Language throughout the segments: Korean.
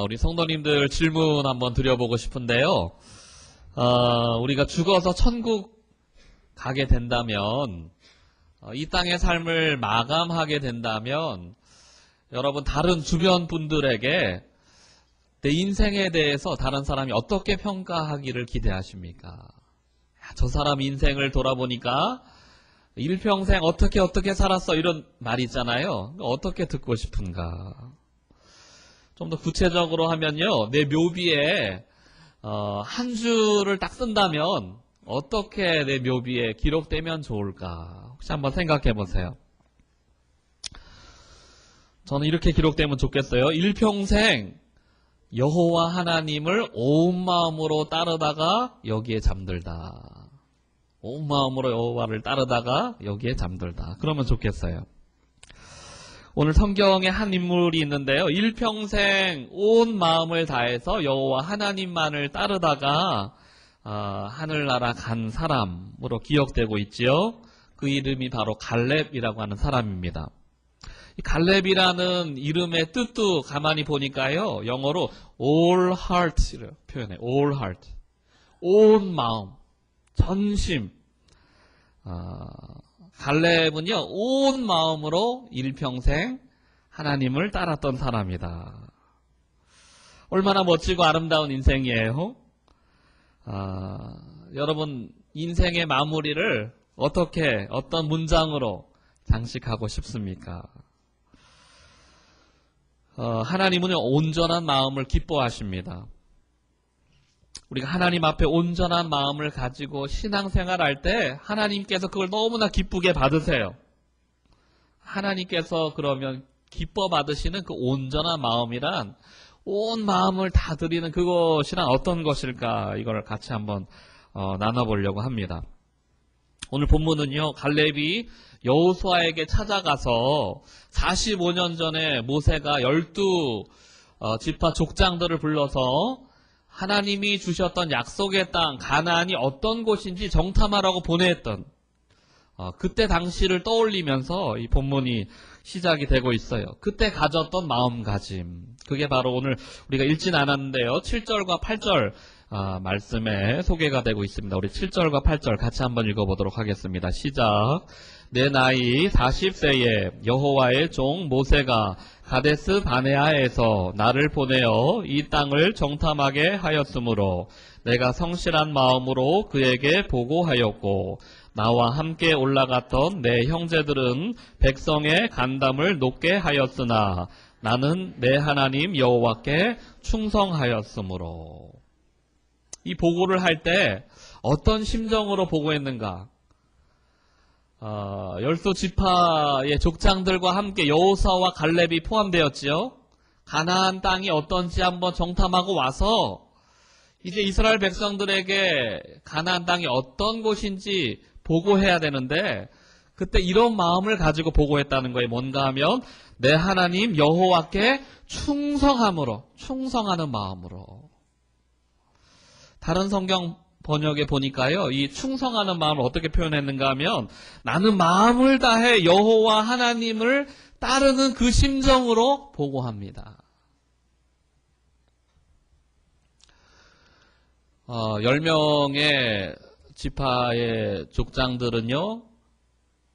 우리 성도님들 질문 한번 드려보고 싶은데요. 우리가 죽어서 천국 가게 된다면, 이 땅의 삶을 마감하게 된다면, 여러분 다른 주변 분들에게 내 인생에 대해서 다른 사람이 어떻게 평가하기를 기대하십니까? 저 사람 인생을 돌아보니까 일평생 어떻게 살았어 이런 말 있잖아요. 어떻게 듣고 싶은가? 좀 더 구체적으로 하면요, 내 묘비에 한 줄을 딱 쓴다면 어떻게 내 묘비에 기록되면 좋을까? 혹시 한번 생각해 보세요. 저는 이렇게 기록되면 좋겠어요. 일평생 여호와 하나님을 온 마음으로 따르다가 여기에 잠들다. 온 마음으로 여호와를 따르다가 여기에 잠들다. 그러면 좋겠어요. 오늘 성경에 한 인물이 있는데요. 일평생 온 마음을 다해서 여호와 하나님만을 따르다가 하늘나라 간 사람으로 기억되고 있지요. 그 이름이 바로 갈렙이라고 하는 사람입니다. 이 갈렙이라는 이름의 뜻도 가만히 보니까요, 영어로 all heart를 표현해요. all heart. 온 마음, 전심. 갈렙은요, 온 마음으로 일평생 하나님을 따랐던 사람이다. 얼마나 멋지고 아름다운 인생이에요. 여러분, 인생의 마무리를 어떤 문장으로 장식하고 싶습니까? 하나님은 온전한 마음을 기뻐하십니다. 우리가 하나님 앞에 온전한 마음을 가지고 신앙생활할 때 하나님께서 그걸 너무나 기쁘게 받으세요. 하나님께서 그러면 기뻐 받으시는 그 온전한 마음이란 온 마음을 다 드리는 그것이란 어떤 것일까? 이걸 같이 한번 나눠보려고 합니다. 오늘 본문은요, 갈렙이 여호수아에게 찾아가서 45년 전에 모세가 12지파 족장들을 불러서 하나님이 주셨던 약속의 땅 가나안이 어떤 곳인지 정탐하라고 보냈던 그때 당시를 떠올리면서 이 본문이 시작이 되고 있어요. 그때 가졌던 마음가짐, 그게 바로 오늘 우리가 읽진 않았는데요, 7절과 8절 말씀에 소개가 되고 있습니다. 우리 7절과 8절 같이 한번 읽어보도록 하겠습니다. 시작. 내 나이 40세에 여호와의 종 모세가 가데스 바네아에서 나를 보내어 이 땅을 정탐하게 하였으므로 내가 성실한 마음으로 그에게 보고하였고, 나와 함께 올라갔던 내 형제들은 백성의 간담을 높게 하였으나 나는 내 하나님 여호와께 충성하였으므로. 이 보고를 할 때 어떤 심정으로 보고했는가? 12지파의 족장들과 함께 여호수아와 갈렙이 포함되었지요. 가나안 땅이 어떤지 한번 정탐하고 와서 이제 이스라엘 백성들에게 가나안 땅이 어떤 곳인지 보고해야 되는데, 그때 이런 마음을 가지고 보고했다는 거예요. 뭔가 하면 내 하나님 여호와께 충성하는 마음으로. 다른 성경 번역에 보니까요, 이 충성하는 마음을 어떻게 표현했는가 하면 나는 마음을 다해 여호와 하나님을 따르는 그 심정으로 보고합니다. 10명의 지파의 족장들은요,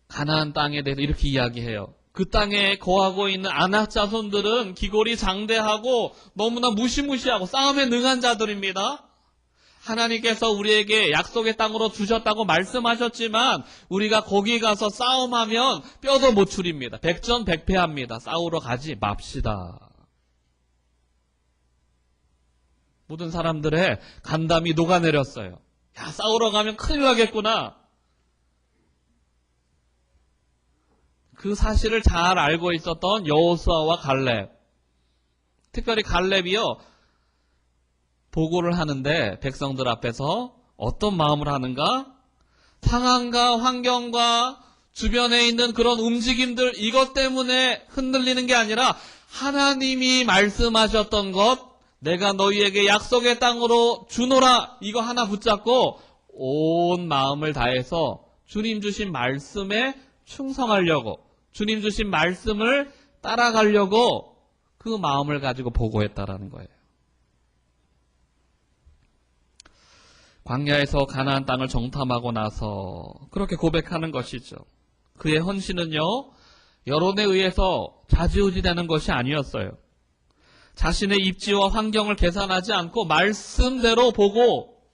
가나안 땅에 대해서 이렇게 이야기해요. 그 땅에 거하고 있는 아낙 자손들은 기골이 장대하고 너무나 무시무시하고 싸움에 능한 자들입니다. 하나님께서 우리에게 약속의 땅으로 주셨다고 말씀하셨지만 우리가 거기 가서 싸움하면 뼈도 못 추립니다. 백전백패합니다. 싸우러 가지 맙시다. 모든 사람들의 간담이 녹아내렸어요. 야, 싸우러 가면 큰일 나겠구나. 그 사실을 잘 알고 있었던 여호수아와 갈렙, 특별히 갈렙이요, 보고를 하는데 백성들 앞에서 어떤 마음을 하는가? 상황과 환경과 주변에 있는 그런 움직임들, 이것 때문에 흔들리는 게 아니라 하나님이 말씀하셨던 것, 내가 너희에게 약속의 땅으로 주노라, 이거 하나 붙잡고 온 마음을 다해서 주님 주신 말씀에 충성하려고, 주님 주신 말씀을 따라가려고 그 마음을 가지고 보고했다라는 거예요. 광야에서 가나안 땅을 정탐하고 나서 그렇게 고백하는 것이죠. 그의 헌신은요, 여론에 의해서 좌지우지되는 것이 아니었어요. 자신의 입지와 환경을 계산하지 않고 말씀대로 보고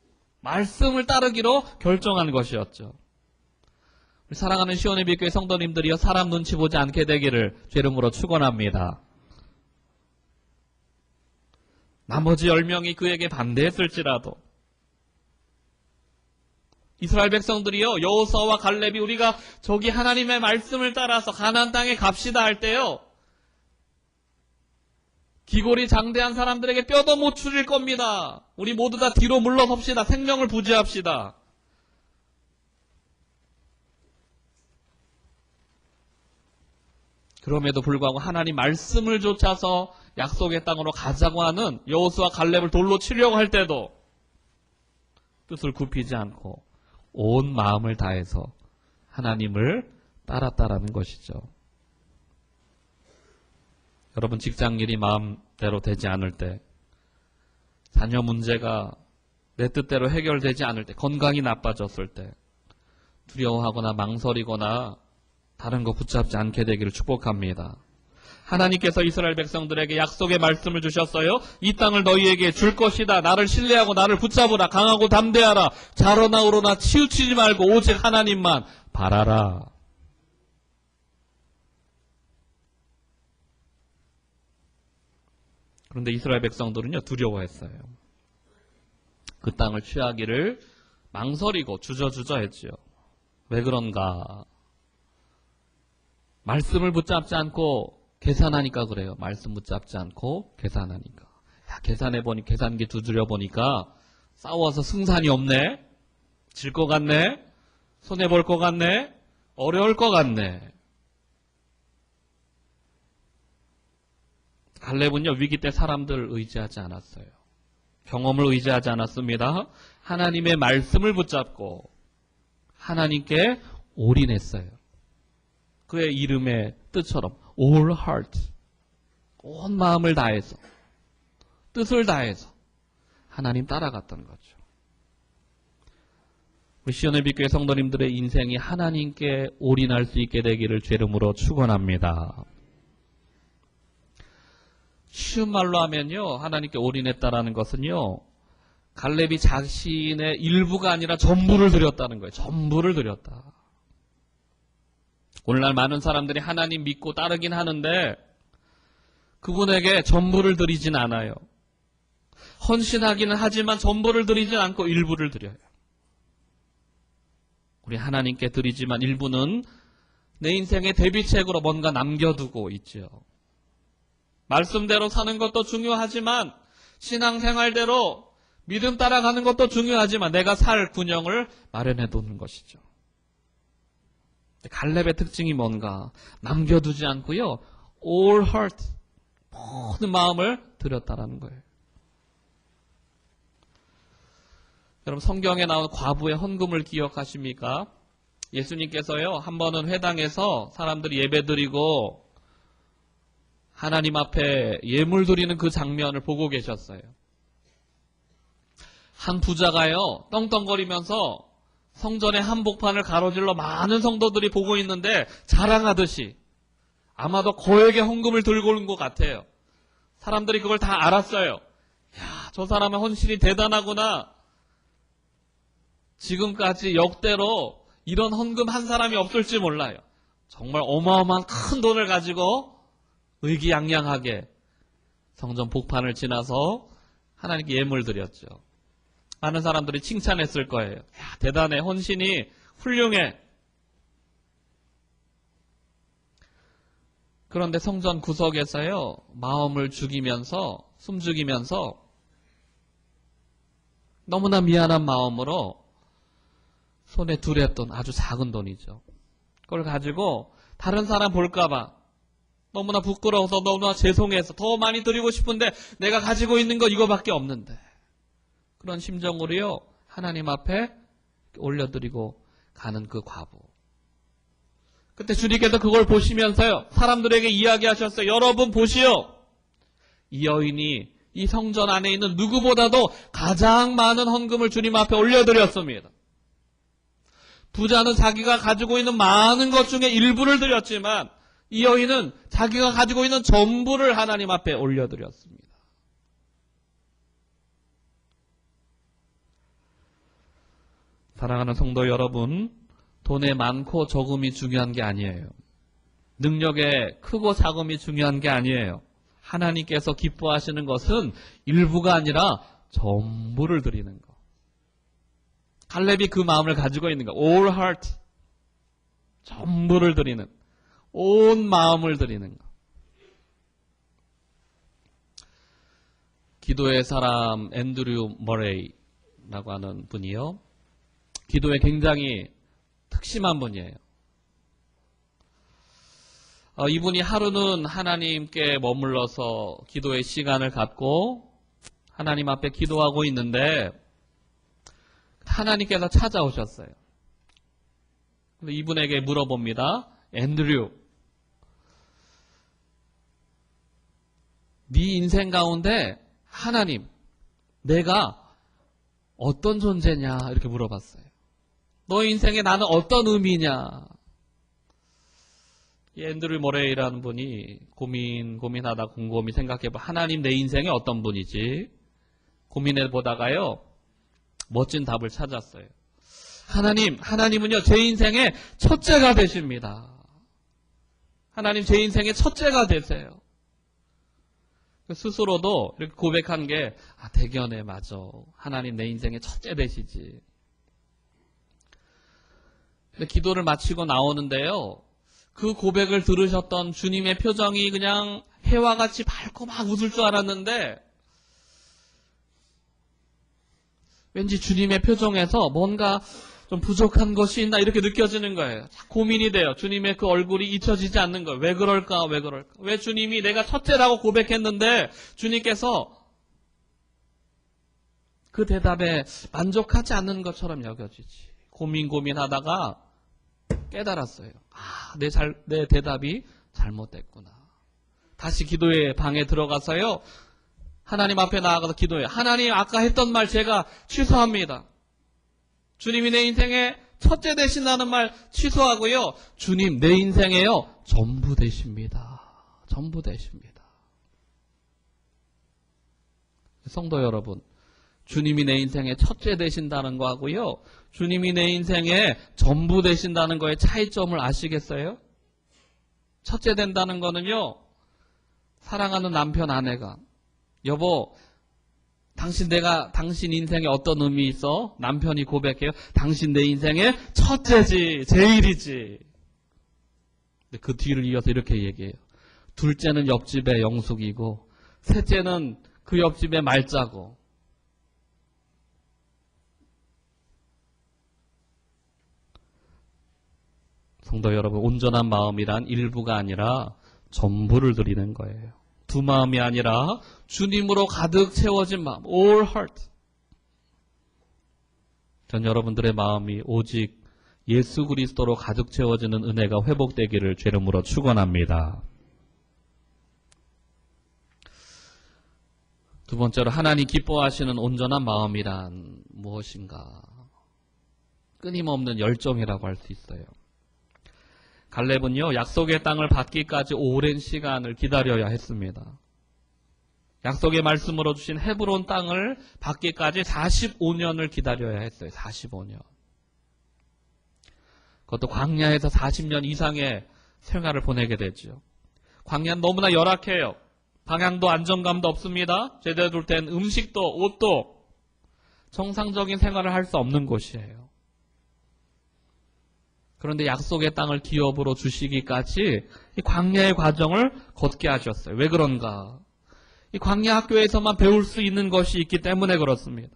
말씀을 따르기로 결정한 것이었죠. 우리 사랑하는 시온의 빛교회 성도님들이여, 사람 눈치 보지 않게 되기를 주 이름으로 축원합니다. 나머지 10명이 그에게 반대했을지라도, 이스라엘 백성들이요, 여호수아와 갈렙이 우리가 저기 하나님의 말씀을 따라서 가나안 땅에 갑시다 할 때요, 기골이 장대한 사람들에게 뼈도 못 추릴 겁니다. 우리 모두 다 뒤로 물러섭시다. 생명을 부지합시다. 그럼에도 불구하고 하나님 말씀을 좇아서 약속의 땅으로 가자고 하는 여호수아 갈렙을 돌로 치려고 할 때도 뜻을 굽히지 않고 온 마음을 다해서 하나님을 따랐다라는 것이죠. 여러분, 직장일이 마음대로 되지 않을 때, 자녀 문제가 내 뜻대로 해결되지 않을 때, 건강이 나빠졌을 때, 두려워하거나 망설이거나 다른 거 붙잡지 않게 되기를 축복합니다. 하나님께서 이스라엘 백성들에게 약속의 말씀을 주셨어요. 이 땅을 너희에게 줄 것이다. 나를 신뢰하고 나를 붙잡으라. 강하고 담대하라. 자로나 우로나 치우치지 말고 오직 하나님만 바라라. 그런데 이스라엘 백성들은요, 두려워했어요. 그 땅을 취하기를 망설이고 주저주저 했지요. 왜 그런가? 말씀을 붙잡지 않고 계산하니까 그래요. 말씀 붙잡지 않고 계산하니까. 계산해보니, 계산기 두드려 보니까 싸워서 승산이 없네? 질 것 같네? 손해볼 것 같네? 어려울 것 같네? 갈렙은요, 위기 때 사람들을 의지하지 않았어요. 경험을 의지하지 않았습니다. 하나님의 말씀을 붙잡고 하나님께 올인했어요. 그의 이름의 뜻처럼 all heart, 온 마음을 다해서, 뜻을 다해서 하나님 따라갔던 거죠. 우리 시온의 빛교회 성도님들의 인생이 하나님께 올인할 수 있게 되기를 주 이름으로 축원합니다. 쉬운 말로 하면요, 하나님께 올인했다라는 것은요, 갈렙이 자신의 일부가 아니라 전부를 드렸다는 거예요. 전부를 드렸다. 오늘날 많은 사람들이 하나님 믿고 따르긴 하는데 그분에게 전부를 드리진 않아요. 헌신하기는 하지만 전부를 드리진 않고 일부를 드려요. 우리 하나님께 드리지만 일부는 내 인생의 대비책으로 뭔가 남겨두고 있죠. 말씀대로 사는 것도 중요하지만 신앙생활대로 믿음 따라가는 것도 중요하지만 내가 살 균형을 마련해 두는 것이죠. 갈렙의 특징이 뭔가? 남겨두지 않고요, all heart, 모든 마음을 드렸다라는 거예요. 여러분, 성경에 나온 과부의 헌금을 기억하십니까? 예수님께서요, 한 번은 회당에서 사람들이 예배드리고 하나님 앞에 예물 드리는 그 장면을 보고 계셨어요. 한 부자가요, 떵떵거리면서 성전의 한복판을 가로질러 많은 성도들이 보고 있는데 자랑하듯이, 아마도 거액의 헌금을 들고 온 것 같아요. 사람들이 그걸 다 알았어요. 야, 저 사람의 헌신이 대단하구나. 지금까지 역대로 이런 헌금 한 사람이 없을지 몰라요. 정말 어마어마한 큰 돈을 가지고 의기양양하게 성전 복판을 지나서 하나님께 예물 드렸죠. 많은 사람들이 칭찬했을 거예요. 야, 대단해. 헌신이 훌륭해. 그런데 성전 구석에서요, 마음을 죽이면서, 숨죽이면서 너무나 미안한 마음으로 손에 두렸던 아주 작은 돈이죠. 그걸 가지고 다른 사람 볼까봐 너무나 부끄러워서, 너무나 죄송해서 더 많이 드리고 싶은데 내가 가지고 있는 거 이거밖에 없는데, 그런 심정으로요, 하나님 앞에 올려드리고 가는 그 과부. 그때 주님께서 그걸 보시면서요, 사람들에게 이야기하셨어요. 여러분 보시오. 이 여인이 이 성전 안에 있는 누구보다도 가장 많은 헌금을 주님 앞에 올려드렸습니다. 부자는 자기가 가지고 있는 많은 것 중에 일부를 드렸지만 이 여인은 자기가 가지고 있는 전부를 하나님 앞에 올려드렸습니다. 사랑하는 성도 여러분, 돈에 많고 적음이 중요한 게 아니에요. 능력에 크고 작음이 중요한 게 아니에요. 하나님께서 기뻐하시는 것은 일부가 아니라 전부를 드리는 것. 갈렙이 그 마음을 가지고 있는 것. All heart. 전부를 드리는, 온 마음을 드리는 것. 기도의 사람 앤드류 머레이라고 하는 분이요. 기도에 굉장히 특심한 분이에요. 이분이 하루는 하나님께 머물러서 기도의 시간을 갖고 하나님 앞에 기도하고 있는데 하나님께서 찾아오셨어요. 근데 이분에게 물어봅니다. 앤드류, 네 인생 가운데 하나님, 내가 어떤 존재냐 이렇게 물어봤어요. 너 인생에 나는 어떤 의미냐. 이 앤드류 모레이라는 분이 고민하다 곰곰이 생각해봐. 하나님 내 인생에 어떤 분이지? 고민해보다가요, 멋진 답을 찾았어요. 하나님은요, 제 인생의 첫째가 되십니다. 하나님 제 인생의 첫째가 되세요. 스스로도 이렇게 고백한 게, 대견해, 맞아. 하나님 내 인생의 첫째 되시지. 근데 기도를 마치고 나오는데요, 그 고백을 들으셨던 주님의 표정이 그냥 해와 같이 밝고 막 웃을 줄 알았는데 왠지 주님의 표정에서 뭔가 좀 부족한 것이 있나 이렇게 느껴지는 거예요. 고민이 돼요. 주님의 그 얼굴이 잊혀지지 않는 거예요. 왜 그럴까? 왜 주님이 내가 첫째라고 고백했는데 주님께서 그 대답에 만족하지 않는 것처럼 여겨지지. 고민하다가 깨달았어요. 내 대답이 잘못됐구나. 다시 기도의 방에 들어가서요, 하나님 앞에 나아가서 기도해요. 하나님, 아까 했던 말 제가 취소합니다. 주님이 내 인생의 첫째 되신다는 말 취소하고요, 주님 내 인생에요 전부 되십니다. 전부 되십니다. 성도 여러분, 주님이 내 인생의 첫째 되신다는 거하고요, 주님이 내 인생의 전부 되신다는 거의 차이점을 아시겠어요? 첫째 된다는 거는요, 사랑하는 남편, 아내가 여보, 당신 인생에 어떤 의미 있어? 남편이 고백해요. 당신 내 인생의 첫째지, 제일이지. 근데 그 뒤를 이어서 이렇게 얘기해요. 둘째는 옆집의 영숙이고 셋째는 그 옆집의 말자고. 성도 여러분, 온전한 마음이란 일부가 아니라 전부를 드리는 거예요. 두 마음이 아니라 주님으로 가득 채워진 마음, all heart. 전 여러분들의 마음이 오직 예수 그리스도로 가득 채워지는 은혜가 회복되기를 주의 이름으로 축원합니다. 두 번째로, 하나님 기뻐하시는 온전한 마음이란 무엇인가? 끊임없는 열정이라고 할 수 있어요. 갈렙은요, 약속의 땅을 받기까지 오랜 시간을 기다려야 했습니다. 약속의 말씀으로 주신 헤브론 땅을 받기까지 45년을 기다려야 했어요. 45년. 그것도 광야에서 40년 이상의 생활을 보내게 되죠. 광야는 너무나 열악해요. 방향도 안정감도 없습니다. 제대로 된 음식도 옷도 정상적인 생활을 할 수 없는 곳이에요. 그런데 약속의 땅을 기업으로 주시기까지 이 광야의 과정을 걷게 하셨어요. 왜 그런가? 이 광야 학교에서만 배울 수 있는 것이 있기 때문에 그렇습니다.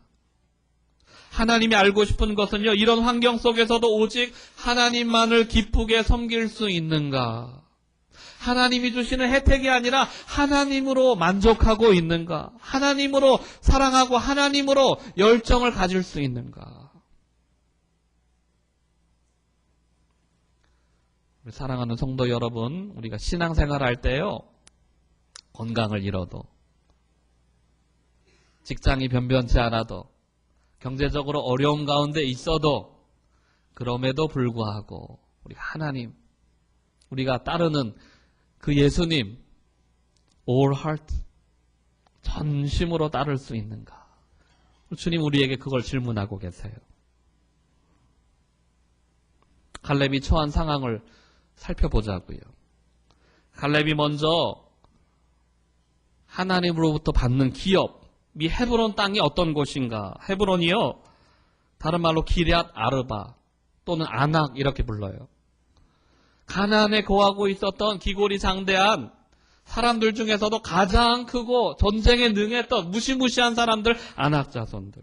하나님이 알고 싶은 것은요, 이런 환경 속에서도 오직 하나님만을 기쁘게 섬길 수 있는가? 하나님이 주시는 혜택이 아니라 하나님으로 만족하고 있는가? 하나님으로 사랑하고 하나님으로 열정을 가질 수 있는가? 사랑하는 성도 여러분, 우리가 신앙생활 할 때요, 건강을 잃어도, 직장이 변변치 않아도 경제적으로 어려움 가운데 있어도 그럼에도 불구하고 우리 하나님, 우리가 따르는 그 예수님 all heart, 전심으로 따를 수 있는가? 주님 우리에게 그걸 질문하고 계세요. 갈렙이 처한 상황을 살펴보자고요. 갈렙이 먼저 하나님으로부터 받는 기업, 이 헤브론 땅이 어떤 곳인가? 헤브론이요, 다른 말로 기럇 아르바 또는 아낙 이렇게 불러요. 가나안에 거하고 있었던 기골이 장대한 사람들 중에서도 가장 크고 전쟁에 능했던 무시무시한 사람들, 아낙 자손들.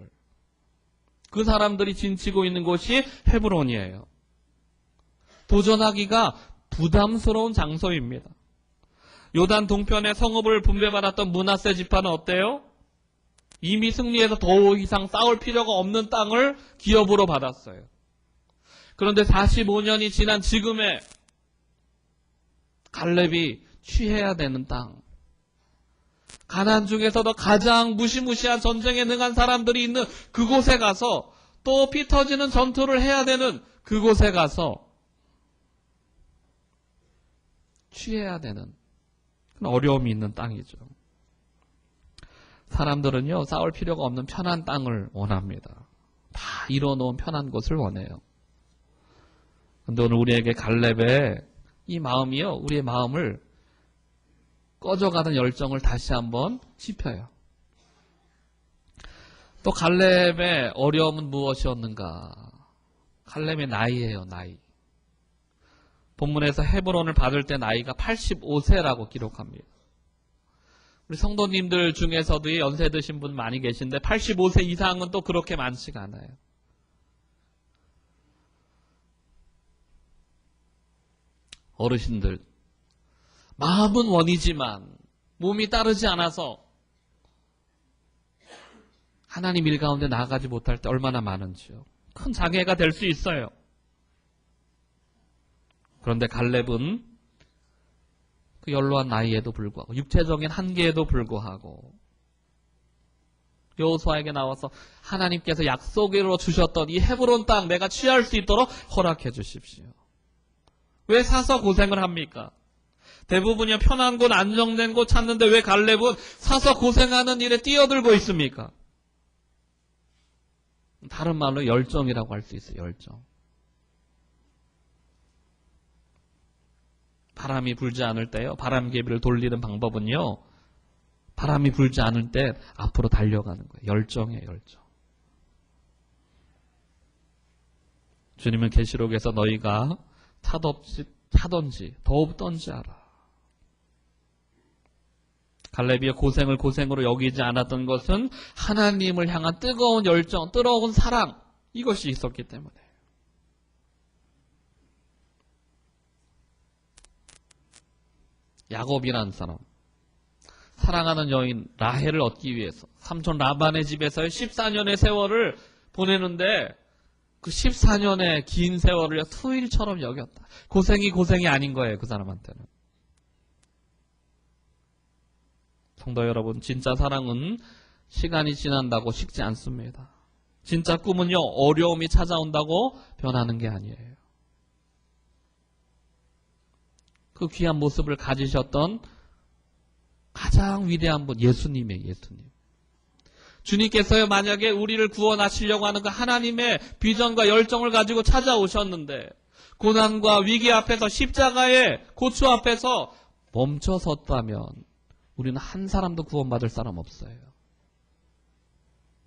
그 사람들이 진치고 있는 곳이 헤브론이에요. 도전하기가 부담스러운 장소입니다. 요단 동편에 성읍을 분배받았던 므낫세 지파는 어때요? 이미 승리해서 더 이상 싸울 필요가 없는 땅을 기업으로 받았어요. 그런데 45년이 지난 지금의 갈렙이 취해야 되는 땅, 가나안 중에서도 가장 무시무시한 전쟁에 능한 사람들이 있는 그곳에 가서 또 피 터지는 전투를 해야 되는 그곳에 가서 취해야 되는 그런 어려움이 있는 땅이죠. 사람들은요, 싸울 필요가 없는 편한 땅을 원합니다. 다 이뤄놓은 편한 곳을 원해요. 그런데 오늘 우리에게 갈렙의 이 마음이요, 우리의 마음을 꺼져가는 열정을 다시 한번 짚어요. 또 갈렙의 어려움은 무엇이었는가? 갈렙의 나이예요, 나이. 본문에서 헤브론을 받을 때 나이가 85세라고 기록합니다. 우리 성도님들 중에서도 연세 드신 분 많이 계신데 85세 이상은 또 그렇게 많지가 않아요. 어르신들, 마음은 원이지만 몸이 따르지 않아서 하나님 일 가운데 나아가지 못할 때 얼마나 많은지요. 큰 장애가 될 수 있어요. 그런데 갈렙은 그 연로한 나이에도 불구하고 육체적인 한계에도 불구하고 여호수아에게 나와서 하나님께서 약속으로 주셨던 이 헤브론 땅 내가 취할 수 있도록 허락해 주십시오. 왜 사서 고생을 합니까? 대부분이 편한 곳, 안정된 곳 찾는데 왜 갈렙은 사서 고생하는 일에 뛰어들고 있습니까? 다른 말로 열정이라고 할 수 있어요. 열정. 바람이 불지 않을 때요, 바람개비를 돌리는 방법은요, 바람이 불지 않을 때 앞으로 달려가는 거예요. 열정이에요, 열정. 주님은 계시록에서 너희가 타던지 더없던지 알아. 갈렙이 고생을 고생으로 여기지 않았던 것은 하나님을 향한 뜨거운 열정, 뜨거운 사랑, 이것이 있었기 때문에. 야곱이라는 사람, 사랑하는 여인 라헬을 얻기 위해서 삼촌 라반의 집에서의 14년의 세월을 보내는데 그 14년의 긴 세월을 투일처럼 여겼다. 고생이 아닌 거예요, 그 사람한테는. 성도 여러분, 진짜 사랑은 시간이 지난다고 식지 않습니다. 진짜 꿈은요, 어려움이 찾아온다고 변하는 게 아니에요. 그 귀한 모습을 가지셨던 가장 위대한 분, 예수님이에요, 예수님. 주님께서요, 만약에 우리를 구원하시려고 하는 그 하나님의 비전과 열정을 가지고 찾아오셨는데 고난과 위기 앞에서, 십자가의 고초 앞에서 멈춰섰다면 우리는 한 사람도 구원받을 사람 없어요.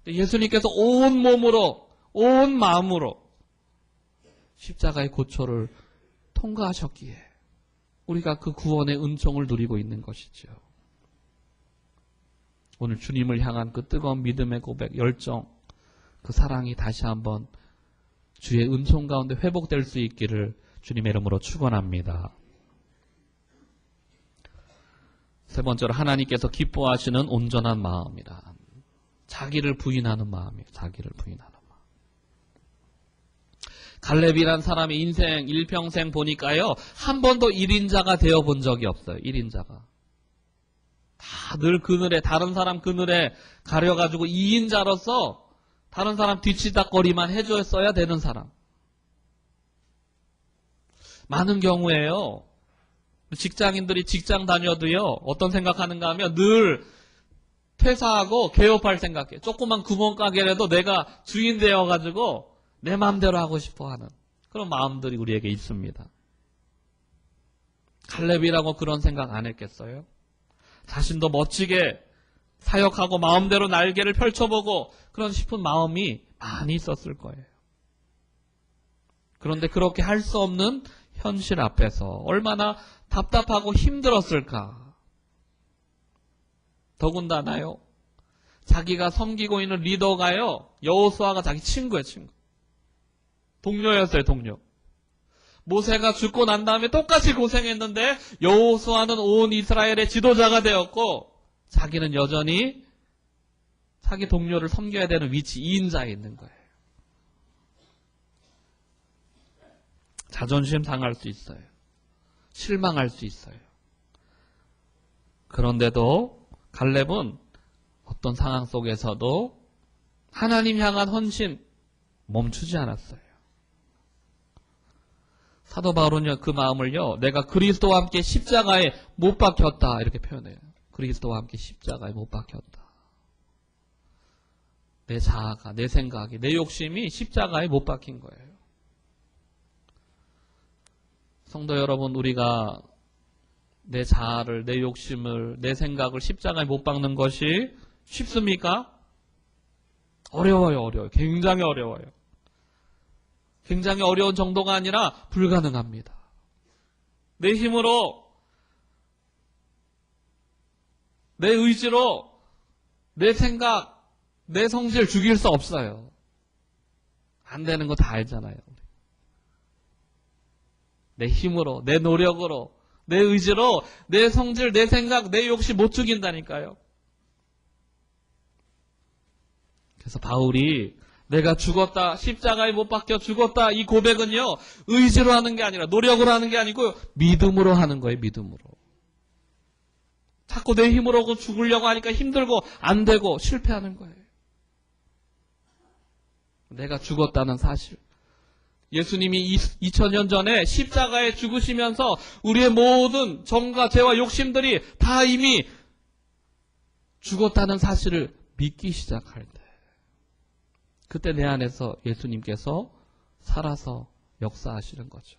예수님께서 온 몸으로, 온 마음으로 십자가의 고초를 통과하셨기에 우리가 그 구원의 은총을 누리고 있는 것이죠. 오늘 주님을 향한 그 뜨거운 믿음의 고백, 열정, 그 사랑이 다시 한번 주의 은총 가운데 회복될 수 있기를 주님의 이름으로 축원합니다. 세 번째로 하나님께서 기뻐하시는 온전한 마음이라. 자기를 부인하는 마음이에요. 자기를 부인하는 마음. 갈렙이란 사람의 인생 일평생 보니까요, 한 번도 1인자가 되어본 적이 없어요. 1인자가. 다 늘 그늘에, 다른 사람 그늘에 가려가지고 2인자로서 다른 사람 뒤치다거리만 해줬어야 되는 사람. 많은 경우에요. 직장인들이 직장 다녀도요. 어떤 생각하는가 하면 늘 퇴사하고 개업할 생각해. 조그만 구멍가게라도 내가 주인 되어가지고 내 마음대로 하고 싶어하는 그런 마음들이 우리에게 있습니다. 갈렙이라고 그런 생각 안 했겠어요? 자신도 멋지게 사역하고 마음대로 날개를 펼쳐보고 그런 싶은 마음이 많이 있었을 거예요. 그런데 그렇게 할 수 없는 현실 앞에서 얼마나 답답하고 힘들었을까. 더군다나요. 자기가 섬기고 있는 리더가요. 여호수아가 자기 친구예요. 친구. 동료였어요. 동료. 모세가 죽고 난 다음에 똑같이 고생했는데 여호수아는 온 이스라엘의 지도자가 되었고 자기는 여전히 자기 동료를 섬겨야 되는 위치 2인자에 있는 거예요. 자존심 상할 수 있어요. 실망할 수 있어요. 그런데도 갈렙은 어떤 상황 속에서도 하나님 향한 헌신 멈추지 않았어요. 사도 바울은요, 그 마음을요, 내가 그리스도와 함께 십자가에 못 박혔다 이렇게 표현해요. 그리스도와 함께 십자가에 못 박혔다. 내 자아가, 내 생각이, 내 욕심이 십자가에 못 박힌 거예요. 성도 여러분, 우리가 내 자아를, 내 욕심을, 내 생각을 십자가에 못 박는 것이 쉽습니까? 어려워요, 어려워요. 굉장히 어려워요. 굉장히 어려운 정도가 아니라 불가능합니다. 내 힘으로, 내 의지로, 내 생각, 내 성질 죽일 수 없어요. 안 되는 거 다 알잖아요. 내 힘으로, 내 노력으로, 내 의지로, 내 성질, 내 생각, 내 욕심 못 죽인다니까요. 그래서 바울이 내가 죽었다, 십자가에 못 박혀 죽었다, 이 고백은요, 의지로 하는 게 아니라, 노력으로 하는 게 아니고, 믿음으로 하는 거예요, 믿음으로. 자꾸 내 힘으로 죽으려고 하니까 힘들고, 안 되고, 실패하는 거예요. 내가 죽었다는 사실. 예수님이 2000년 전에 십자가에 죽으시면서 우리의 모든 정과 죄와 욕심들이 다 이미 죽었다는 사실을 믿기 시작할 때, 그때 내 안에서 예수님께서 살아서 역사하시는 거죠.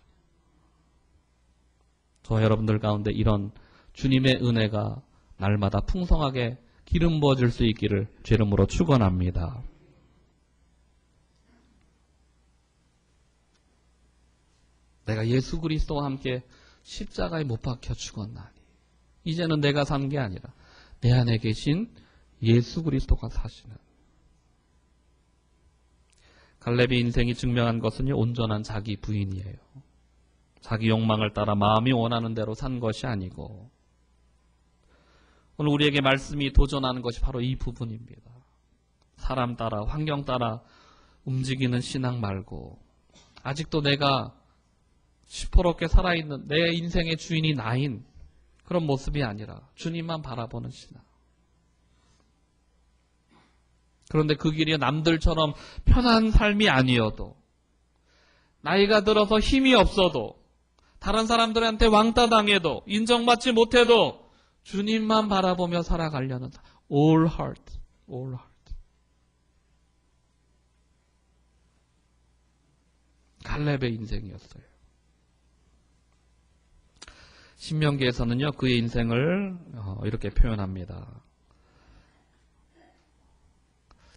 저와 여러분들 가운데 이런 주님의 은혜가 날마다 풍성하게 기름 부어질 수 있기를 주 이름으로 축원합니다. 내가 예수 그리스도와 함께 십자가에 못 박혀 죽었나니 이제는 내가 산 게 아니라 내 안에 계신 예수 그리스도가 사시는. 갈렙의 인생이 증명한 것은 온전한 자기 부인이에요. 자기 욕망을 따라 마음이 원하는 대로 산 것이 아니고, 오늘 우리에게 말씀이 도전하는 것이 바로 이 부분입니다. 사람 따라, 환경 따라 움직이는 신앙 말고, 아직도 내가 시퍼렇게 살아있는 내 인생의 주인이 나인 그런 모습이 아니라 주님만 바라보는 신앙. 그런데 그 길이 남들처럼 편한 삶이 아니어도, 나이가 들어서 힘이 없어도, 다른 사람들한테 왕따 당해도, 인정받지 못해도 주님만 바라보며 살아가려는 all heart, all heart. 갈렙의 인생이었어요. 신명기에서는요, 그의 인생을 이렇게 표현합니다.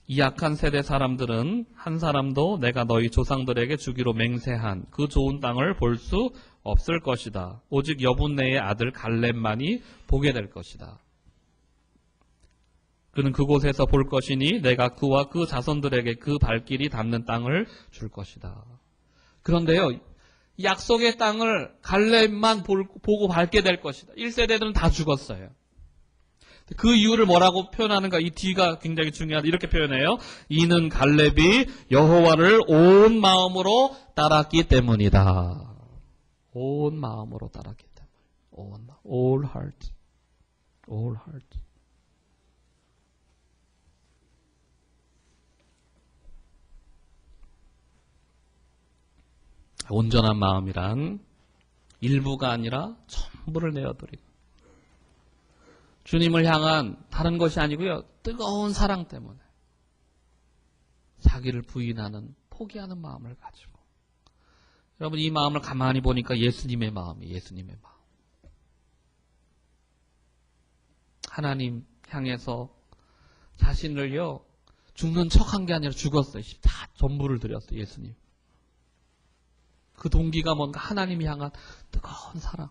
이 약한 세대 사람들은 한 사람도 내가 너희 조상들에게 주기로 맹세한 그 좋은 땅을 볼 수 없을 것이다. 오직 여분네의 아들 갈렙만이 보게 될 것이다. 그는 그곳에서 볼 것이니 내가 그와 그 자손들에게 그 발길이 닿는 땅을 줄 것이다. 그런데요, 약속의 땅을 갈렙만 보고 밟게 될 것이다. 1세대들은 다 죽었어요. 그 이유를 뭐라고 표현하는가? 이 뒤가 굉장히 중요하다. 이렇게 표현해요. 이는 갈렙이 여호와를 온 마음으로 따랐기 때문이다. 온 마음으로 따랐기 때문에. all heart. all heart. 온전한 마음이란 일부가 아니라 전부를 내어드리고 주님을 향한 다른 것이 아니고요. 뜨거운 사랑 때문에 자기를 부인하는 포기하는 마음을 가지고 여러분 이 마음을 가만히 보니까 예수님의 마음이에요. 예수님의 마음. 하나님 향해서 자신을요. 죽는 척한 게 아니라 죽었어요. 다 전부를 드렸어요. 예수님. 그 동기가 뭔가 하나님이 향한 뜨거운 사랑.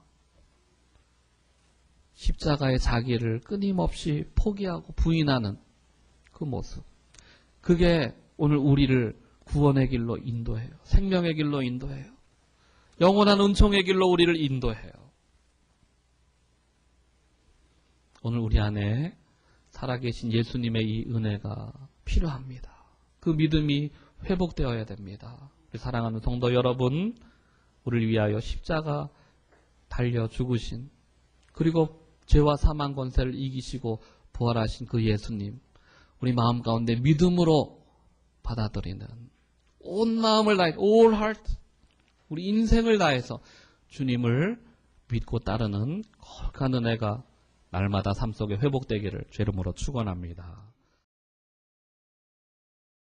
십자가의 자기를 끊임없이 포기하고 부인하는 그 모습. 그게 오늘 우리를 구원의 길로 인도해요. 생명의 길로 인도해요. 영원한 은총의 길로 우리를 인도해요. 오늘 우리 안에 살아계신 예수님의 이 은혜가 필요합니다. 그 믿음이 회복되어야 됩니다. 우리 사랑하는 성도 여러분, 우리를 위하여 십자가 달려 죽으신 그리고 죄와 사망 권세를 이기시고 부활하신 그 예수님, 우리 마음 가운데 믿음으로 받아들이는 온 마음을 다해, all heart, 우리 인생을 다해서 주님을 믿고 따르는 거룩한 은혜가 날마다 삶 속에 회복되기를 죄 이름으로 축원합니다.